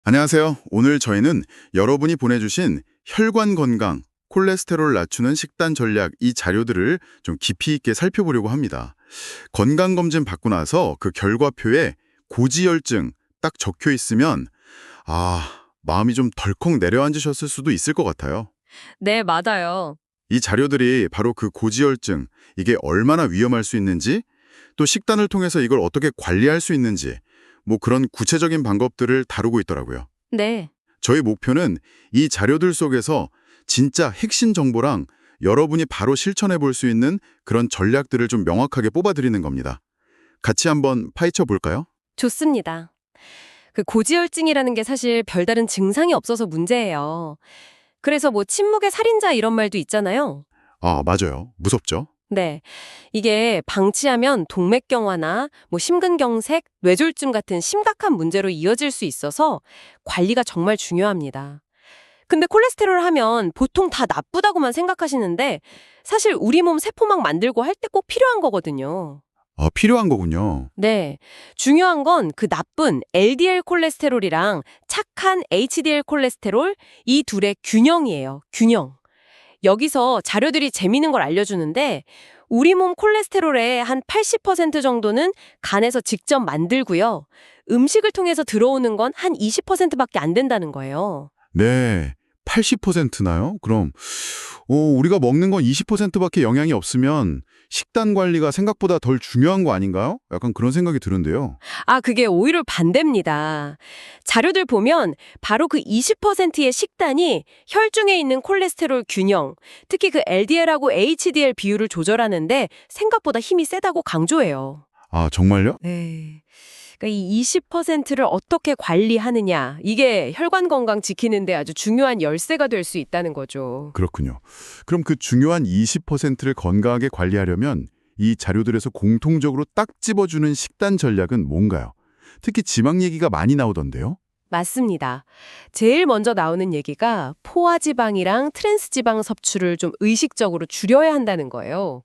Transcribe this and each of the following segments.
안녕하세요. 오늘 저희는 여러분이 보내주신 혈관 건강, 콜레스테롤 낮추는 식단 전략 이 자료들을 좀 깊이 있게 살펴보려고 합니다. 건강검진 받고 나서 그 결과표에 고지혈증 딱 적혀 있으면 마음이 좀 덜컥 내려앉으셨을 수도 있을 것 같아요. 네, 맞아요. 이 자료들이 바로 그 고지혈증, 이게 얼마나 위험할 수 있는지, 또 식단을 통해서 이걸 어떻게 관리할 수 있는지, 뭐 그런 구체적인 방법들을 다루고 있더라고요. 네. 저희 목표는 이 자료들 속에서 진짜 핵심 정보랑 여러분이 바로 실천해 볼 수 있는 그런 전략들을 좀 명확하게 뽑아드리는 겁니다. 같이 한번 파헤쳐 볼까요? 좋습니다. 그 고지혈증이라는 게 사실 별다른 증상이 없어서 문제예요. 그래서 뭐 침묵의 살인자 이런 말도 있잖아요. 맞아요. 무섭죠? 네. 이게 방치하면 동맥경화나 뭐 심근경색, 뇌졸중 같은 심각한 문제로 이어질 수 있어서 관리가 정말 중요합니다. 근데 콜레스테롤 하면 보통 다 나쁘다고만 생각하시는데 사실 우리 몸 세포막 만들고 할 때 꼭 필요한 거거든요. 필요한 거군요. 네. 중요한 건 그 나쁜 LDL 콜레스테롤이랑 착한 HDL 콜레스테롤 이 둘의 균형이에요. 균형. 여기서 자료들이 재미있는 걸 알려주는데 우리 몸 콜레스테롤의 한 80% 정도는 간에서 직접 만들고요. 음식을 통해서 들어오는 건 한 20%밖에 안 된다는 거예요. 네. 80%나요? 그럼 우리가 먹는 건 20%밖에 영향이 없으면 식단 관리가 생각보다 덜 중요한 거 아닌가요? 약간 그런 생각이 드는데요. 그게 오히려 반대입니다. 자료들 보면 바로 그 20%의 식단이 혈중에 있는 콜레스테롤 균형, 특히 그 LDL하고 HDL 비율을 조절하는데 생각보다 힘이 세다고 강조해요. 정말요? 네. 그러니까 이 20%를 어떻게 관리하느냐, 이게 혈관 건강 지키는데 아주 중요한 열쇠가 될 수 있다는 거죠. 그렇군요. 그럼 그 중요한 20%를 건강하게 관리하려면 이 자료들에서 공통적으로 딱 집어주는 식단 전략은 뭔가요? 특히 지방 얘기가 많이 나오던데요. 맞습니다. 제일 먼저 나오는 얘기가 포화지방이랑 트랜스지방 섭취를 좀 의식적으로 줄여야 한다는 거예요.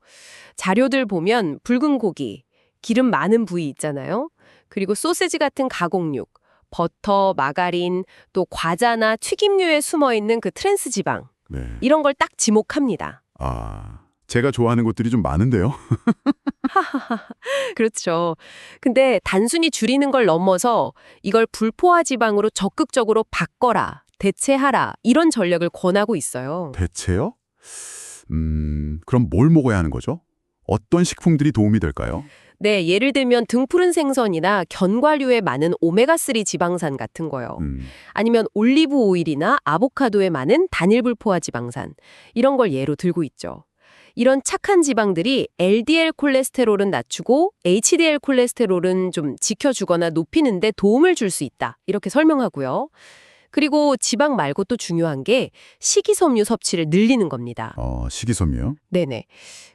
자료들 보면 붉은 고기, 기름 많은 부위 있잖아요. 그리고 소세지 같은 가공육, 버터, 마가린, 또 과자나 튀김류에 숨어 있는 그 트랜스지방. 네. 이런 걸 딱 지목합니다. 제가 좋아하는 것들이 좀 많은데요. 그렇죠. 근데 단순히 줄이는 걸 넘어서 이걸 불포화 지방으로 적극적으로 바꿔라, 대체하라 이런 전략을 권하고 있어요. 대체요? 그럼 뭘 먹어야 하는 거죠? 어떤 식품들이 도움이 될까요? 네, 예를 들면 등푸른 생선이나 견과류에 많은 오메가3 지방산 같은 거요. 음, 아니면 올리브 오일이나 아보카도에 많은 단일 불포화 지방산 이런 걸 예로 들고 있죠. 이런 착한 지방들이 LDL 콜레스테롤은 낮추고 HDL 콜레스테롤은 좀 지켜주거나 높이는 데 도움을 줄 수 있다. 이렇게 설명하고요. 그리고 지방 말고 또 중요한 게 식이섬유 섭취를 늘리는 겁니다. 식이섬유요? 네네.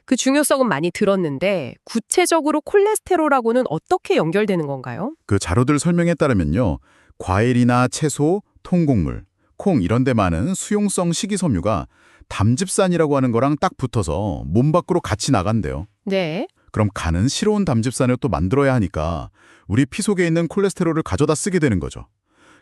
그 중요성은 많이 들었는데 구체적으로 콜레스테롤하고는 어떻게 연결되는 건가요? 그 자료들 설명에 따르면요. 과일이나 채소, 통곡물, 콩 이런 데 많은 수용성 식이섬유가 담즙산이라고 하는 거랑 딱 붙어서 몸 밖으로 같이 나간대요. 네. 그럼 간은 싫어온 담즙산을 또 만들어야 하니까 우리 피 속에 있는 콜레스테롤을 가져다 쓰게 되는 거죠.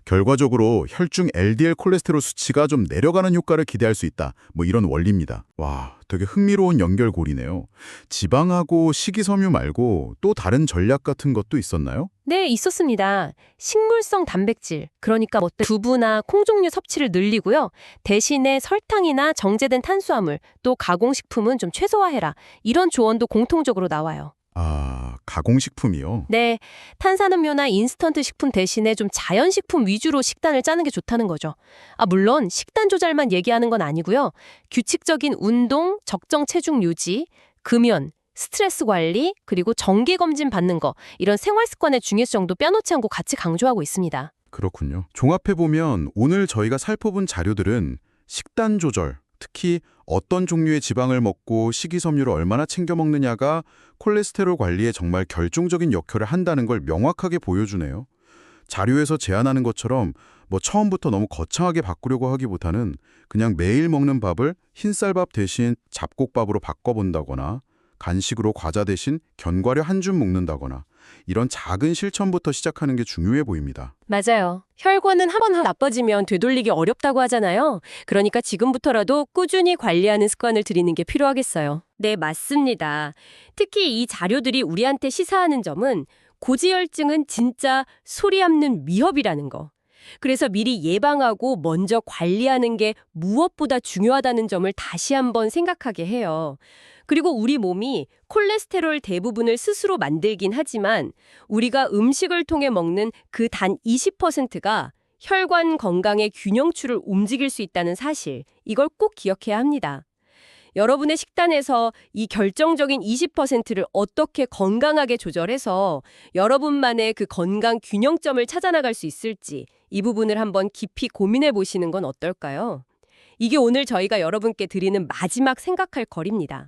결과적으로 혈중 LDL 콜레스테롤 수치가 좀 내려가는 효과를 기대할 수 있다. 뭐 이런 원리입니다. 와, 되게 흥미로운 연결고리네요. 지방하고 식이섬유 말고 또 다른 전략 같은 것도 있었나요? 네, 있었습니다. 식물성 단백질, 그러니까 뭐 두부나 콩 종류 섭취를 늘리고요. 대신에 설탕이나 정제된 탄수화물, 또 가공식품은 좀 최소화해라. 이런 조언도 공통적으로 나와요. 가공식품이요? 네, 탄산음료나 인스턴트 식품 대신에 좀 자연식품 위주로 식단을 짜는 게 좋다는 거죠. 물론 식단 조절만 얘기하는 건 아니고요. 규칙적인 운동, 적정 체중 유지, 금연, 스트레스 관리, 그리고 정기 검진 받는 거 이런 생활 습관의 중요성도 빼놓지 않고 같이 강조하고 있습니다. 그렇군요. 종합해보면 오늘 저희가 살펴본 자료들은 식단 조절, 특히 어떤 종류의 지방을 먹고 식이섬유를 얼마나 챙겨 먹느냐가 콜레스테롤 관리에 정말 결정적인 역할을 한다는 걸 명확하게 보여주네요. 자료에서 제안하는 것처럼 뭐 처음부터 너무 거창하게 바꾸려고 하기보다는 그냥 매일 먹는 밥을 흰쌀밥 대신 잡곡밥으로 바꿔본다거나 간식으로 과자 대신 견과류 한 줌 먹는다거나 이런 작은 실천부터 시작하는 게 중요해 보입니다. 맞아요. 혈관은 한 번 나빠지면 되돌리기 어렵다고 하잖아요. 그러니까 지금부터라도 꾸준히 관리하는 습관을 들이는 게 필요하겠어요. 네, 맞습니다. 특히 이 자료들이 우리한테 시사하는 점은 고지혈증은 진짜 소리 없는 위협이라는 거. 그래서 미리 예방하고 먼저 관리하는 게 무엇보다 중요하다는 점을 다시 한번 생각하게 해요. 그리고 우리 몸이 콜레스테롤 대부분을 스스로 만들긴 하지만 우리가 음식을 통해 먹는 그 단 20%가 혈관 건강의 균형추를 움직일 수 있다는 사실, 이걸 꼭 기억해야 합니다. 여러분의 식단에서 이 결정적인 20%를 어떻게 건강하게 조절해서 여러분만의 그 건강 균형점을 찾아나갈 수 있을지 이 부분을 한번 깊이 고민해 보시는 건 어떨까요? 이게 오늘 저희가 여러분께 드리는 마지막 생각할 거리입니다.